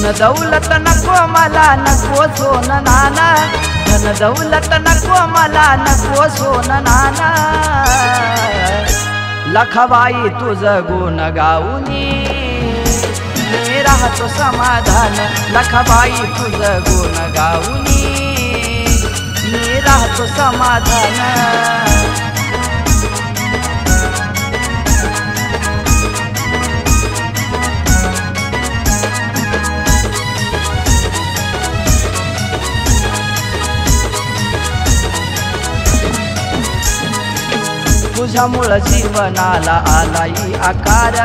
धन दौलत नको मला, नको सोनं नाणं, धन दौलत नको मला, नको सोनं नाणं। लखाबाई तुझं गुण गाऊनी मी राहतो समाधान, लखाबाई तुझं गुण गाऊनी मी राहतो समाधान। तुझ्यामुळं जीवनाला आलाई आकार,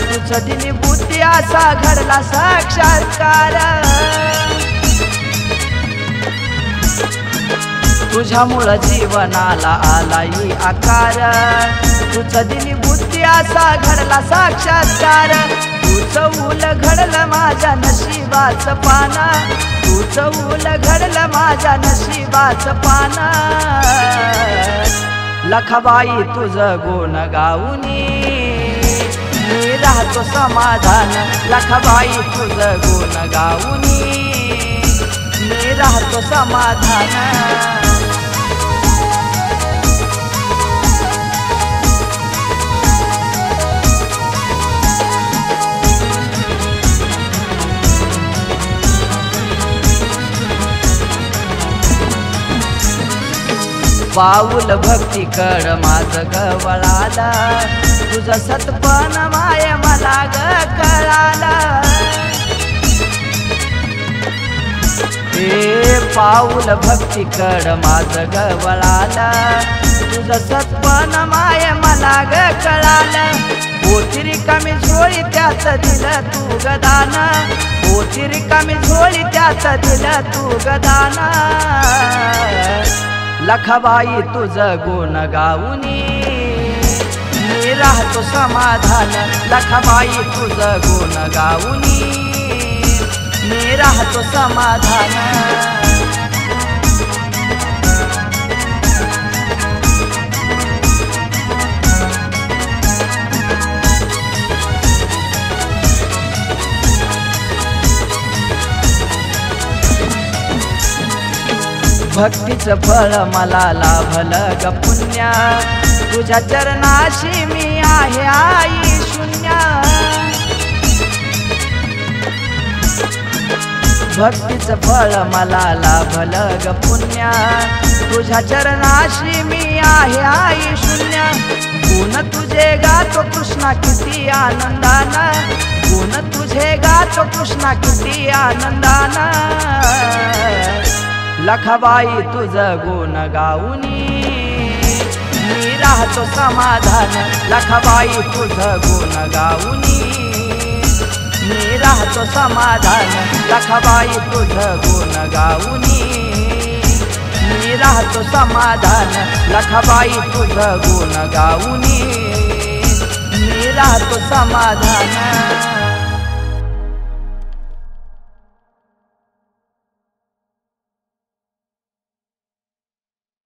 तुझं दिली बुद्धी असा घडला साक्षात्कार। तुझ्यामुळं जीवनाला आलाई आकार, तुझं दिली बुद्धी असा घडला साक्षात्कार। तुझं उल घडलं माझ्या नशिबाचं पान, तुझं उल घडलं माझ्या नशिबाचं पान। लखाबाई तुझं गुण गाऊनी मी राहतो समाधान, लखाबाई तुझं गुण गाऊनी मी राहतो समाधान। पाऊल भक्तीकड माझं ग वळालं, तुझं सतपण माय मला ग कळालं। हे पाऊल भक्तीकड माझं ग वळालं, तुझं सतपण माय मला ग कळालं। पोथी रिकामी झोळी त्यात दिलं तू गदान, पोथी रिकामी झोळी त्यात दिलं तू गदान। लखाबाई तुझं गुण गाऊनी मी राहतो समाधान, लखाबाई तुझं गुण गाऊनी मी राहतो समाधान। भक्तीचं फळ मला लाभलं ग पुण्य, तुझ्या चरणाशी मी आहे आई शून्य। भक्तीचं फळ मला लाभलं ग पुण्य, तुझ्या चरणाशी मी आहे आई शून्य। गुण तुझे गातो कृष्णा किती आनंदान, गुण तुझे गातो कृष्णा किती आनंदान। लखाबाई तुझं गुण गाऊनी मी राहतो समाधान, लखाबाई तुझं गुण गाऊनी मी राहतो समाधान, लखाबाई तुझं गुण गाऊनी मी राहतो समाधान, लखाबाई तुझं गुण गाऊनी मी राहतो समाधान।